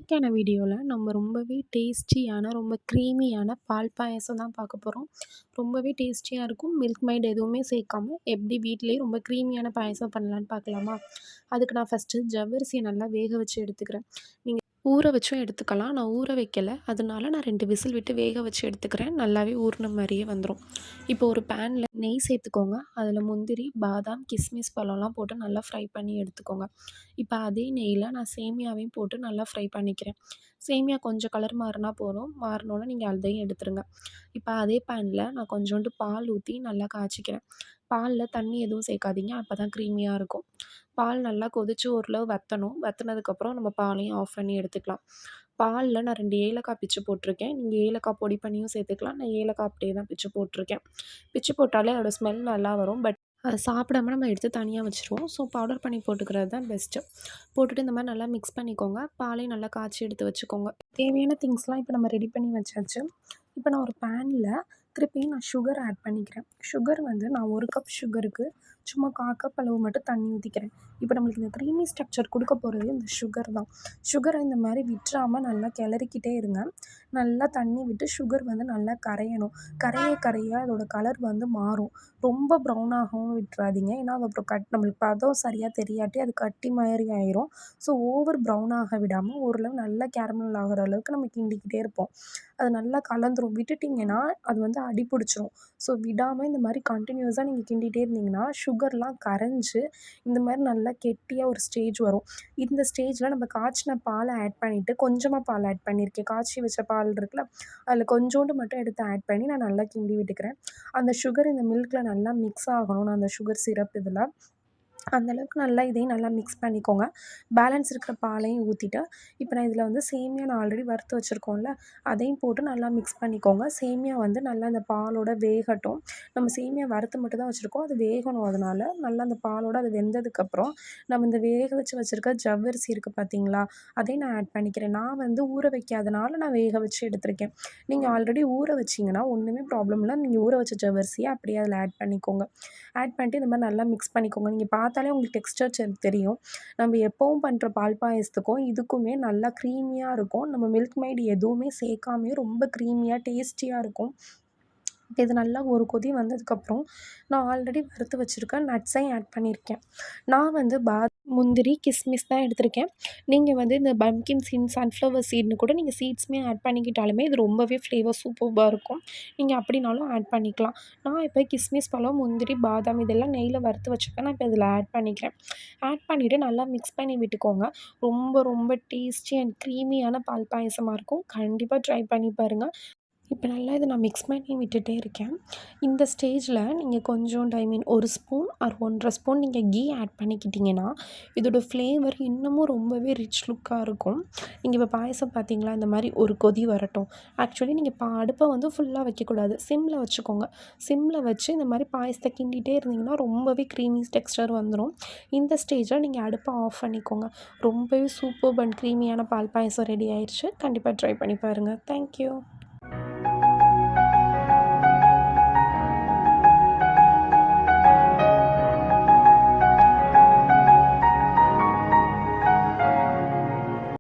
இன்னைக்கான வீடியோவில் நம்ம ரொம்பவே டேஸ்டியான ரொம்ப க்ரீமியான பால் பாயாசம் தான் பார்க்க போகிறோம். ரொம்பவே டேஸ்டியாக இருக்கும். மில்க் மைட் எதுவுமே சேர்க்காம எப்படி வீட்டிலேயே ரொம்ப க்ரீமியான பாயாசம் பண்ணலான்னு பார்க்கலாமா? அதுக்கு நான் ஃபஸ்ட்டு ஜவ்வரிசியை நல்லா வேக வச்சு எடுத்துக்கிறேன். நீங்கள் ஊற வச்சும் எடுத்துக்கலாம். நான் ஊற வைக்கல. அதனால நான் 2 விசில் விட்டு வேக வச்சு எடுத்துக்கிறேன். நல்லாவே ஊறின மாதிரியே வந்துடும். இப்போ ஒரு பேனில் நெய் சேர்த்துக்கோங்க. அதில் முந்திரி, பாதாம், கிஸ்மிஸ் பழம்லாம் போட்டு நல்லா ஃப்ரை பண்ணி எடுத்துக்கோங்க. இப்போ அதே நெய்யில் நான் சேமியாவையும் போட்டு நல்லா ஃப்ரை பண்ணிக்கிறேன். சேமியா கொஞ்சம் கலர் மாறினா போதும். மாறினோன்னே நீங்கள் அதையும் எடுத்துருங்க. இப்போ அதே பேனில் நான் கொஞ்சோண்டு பால் ஊற்றி நல்லா காய்ச்சிக்கிறேன். பாலில் தண்ணி எதுவும் சேர்க்காதீங்க. அப்போ தான் க்ரீமியாக இருக்கும். பால் நல்லா கொதித்து ஓரளவு வற்றணும். வற்றினதுக்கப்புறம் நம்ம பாலையும் ஆஃப் பண்ணி எடுத்துக்கலாம். பாலில் நான் 2 ஏலக்காய் பிச்சு போட்டிருக்கேன். நீங்கள் ஏலக்காய் பொடி பண்ணியும் சேர்த்துக்கலாம். நான் ஏலக்காய் அப்படியே தான் பிச்சு போட்டிருக்கேன். பிச்சு போட்டாலே அதோட ஸ்மெல் நல்லா வரும். பட் அதை சாப்பிடாம நம்ம எடுத்து தனியாக வச்சுருவோம். ஸோ பவுடர் பண்ணி போட்டுக்கிறது தான் பெஸ்ட்டு. போட்டுட்டு இந்த மாதிரி நல்லா மிக்ஸ் பண்ணிக்கோங்க. பாலையும் நல்லா காய்ச்சி எடுத்து வச்சுக்கோங்க. தேவையான திங்ஸ்லாம் இப்போ நம்ம ரெடி பண்ணி வச்சாச்சு. இப்போ நான் ஒரு பேனில் திருப்பியும் நான் சுகர் ஆட் பண்ணிக்கிறேன். சுகர் வந்து நான் 1 கப் சுகருக்கு சும்மா 1/4 கப் அளவு மட்டும் தண்ணி ஊற்றிக்கிறேன். இப்போ நம்மளுக்கு இந்த க்ரீமி ஸ்ட்ரக்சர் கொடுக்க போகிறது இந்த சுகர் தான். சுகரை இந்த மாதிரி விட்டுறாமல் நல்லா கிளறிக்கிட்டே இருங்க. நல்லா தண்ணி விட்டு சுகர் வந்து நல்லா கரையணும். கரைய கரைய அதோட கலர் வந்து மாறும். ரொம்ப ப்ரௌன் ஆகவும் விட்டுறாதீங்க. ஏன்னா அது அப்புறம் நம்மளுக்கு பதம் சரியாக தெரியாட்டி அது கட்டி மாதிரி ஆயிரும். ஸோ ஓவர் ப்ரௌன் ஆக விடாமல் ஓரளவு நல்லா கேரமல் ஆகிற அளவுக்கு நம்ம கிண்டிக்கிட்டே இருப்போம். அது நல்லா கலந்துரும். விட்டுட்டிங்கன்னா அது வந்து அடி பிடிச்சிரும். ஸோ விடாமல் இந்த மாதிரி கண்டினியூஸாக நீங்கள் கிண்டிகிட்டே இருந்தீங்கன்னா சுகர்லாம் கரைஞ்சு இந்த மாதிரி நல்லா கெட்டியாக ஒரு ஸ்டேஜ் வரும். இந்த ஸ்டேஜில் நம்ம காய்ச்சின பாலை ஆட் பண்ணிவிட்டு கொஞ்சமாக பால் ஆட் பண்ணியிருக்கேன். காய்ச்சி வச்ச பால் இருக்குல்ல, அதில் கொஞ்சோண்டு மட்டும் எடுத்து ஆட் பண்ணி நான் நல்லா கிண்டி விட்டுக்கிறேன். அந்த சுகர் இந்த மில்கில் நல்லா மிக்ஸ் ஆகணும். நான் அந்த சுகர் சிரப் இதில் அந்தளவுக்கு நல்லா இதையும் நல்லா மிக்ஸ் பண்ணிக்கோங்க. பேலன்ஸ் இருக்கிற பாலையும் ஊற்றிட்டு இப்போ நான் இதில் வந்து சேமியா நான் ஆல்ரெடி வறுத்து வச்சுருக்கோம்ல, அதையும் போட்டு நல்லா மிக்ஸ் பண்ணிக்கோங்க. சேமியா வந்து நல்லா அந்த பாலோட வேகட்டும். நம்ம சேமியா வறுத்து மட்டும் தான் வச்சுருக்கோம். அது வேகணும். அதனால நல்லா அந்த பாலோட அது வெந்ததுக்கப்புறம் நம்ம இந்த வேக வச்சு வச்சுருக்க ஜவ்வரிசி இருக்குது பார்த்தீங்களா, அதையும் நான் ஆட் பண்ணிக்கிறேன். நான் வந்து ஊற வைக்காதனால நான் வேக வச்சு எடுத்திருக்கேன். நீங்கள் ஆல்ரெடி ஊற வச்சிங்கன்னா ஒன்றுமே ப்ராப்ளம் இல்லை. நீங்கள் ஊற வச்ச ஜவ்வரிசியை அப்படியே அதில் ஆட் பண்ணிக்கோங்க. ஆட் பண்ணிட்டு இந்த மாதிரி நல்லா மிக்ஸ் பண்ணிக்கோங்க. நீங்கள் பார்த்தாலே உங்களுக்கு டெக்ஸ்டர் தெரியும். நம்ம எப்பவும் பண்ணுற பால் பாயாசத்துக்கும் இதுக்குமே நல்லா க்ரீமியாக இருக்கும். நம்ம மில்க் மெய்ட் எதுவுமே சேர்க்காமயே ரொம்ப க்ரீமியாக டேஸ்டியாக இருக்கும். இப்போ இது நல்லா ஒரு கொதி வந்ததுக்கப்புறம் நான் ஆல்ரெடி வறுத்து வச்சுருக்க நட்ஸையும் ஆட் பண்ணியிருக்கேன். நான் வந்து முந்திரி, கிஸ்மிஸ் தான் எடுத்திருக்கேன். நீங்கள் வந்து இந்த பம்கின் சீட், சன்ஃப்ளவர் சீட்னு கூட நீங்கள் சீட்ஸுமே ஆட் பண்ணிக்கிட்டாலுமே இது ரொம்பவே ஃப்ளேவர் சூப்பர்பாக இருக்கும். நீங்கள் அப்படினாலும் ஆட் பண்ணிக்கலாம். நான் இப்போ கிஸ்மிஸ் பழம், முந்திரி, பாதாம் இதெல்லாம் நெய்யில் வறுத்து வச்சுருக்கேன். நான் இப்போ இதில் ஆட் பண்ணிக்கிறேன். ஆட் பண்ணிவிட்டு நல்லா மிக்ஸ் பண்ணி விட்டுக்கோங்க. ரொம்ப ரொம்ப டேஸ்டி அண்ட் க்ரீமியான பால் பாயாசமாக இருக்கும். கண்டிப்பாக ட்ரை பண்ணி பாருங்கள். இப்போ நல்லா இதை நான் மிக்ஸ் பண்ணி விட்டுட்டே இருக்கேன். இந்த ஸ்டேஜில் நீங்கள் கொஞ்சோண்டு 1 ஸ்பூன் ஆர் 1 1/2 ஸ்பூன் நீங்கள் கீ ஆட் பண்ணிக்கிட்டிங்கன்னா இதோட ஃப்ளேவர் இன்னமும் ரொம்பவே ரிச் லுக்காக இருக்கும். நீங்கள் இப்போ பாயாசம் பார்த்தீங்களா, இந்த மாதிரி ஒரு கொதி வரட்டும். ஆக்சுவலி நீங்கள் அடுப்பை வந்து ஃபுல்லாக வைக்கக்கூடாது. சிம்மில் வச்சுக்கோங்க. சிம்மில் வச்சு இந்த மாதிரி பாயாசத்தை கிண்டிகிட்டே இருந்தீங்கன்னா ரொம்பவே க்ரீமி டெக்ஸ்டர் வந்துடும். இந்த ஸ்டேஜில் நீங்கள் அடுப்பை ஆஃப் பண்ணிக்கோங்க. ரொம்பவே சூப்பர்ப் அண்ட் க்ரீமியான பால் பாயாசம் ரெடி ஆயிடுச்சு. கண்டிப்பாக ட்ரை பண்ணி பாருங்கள். தேங்க்யூ.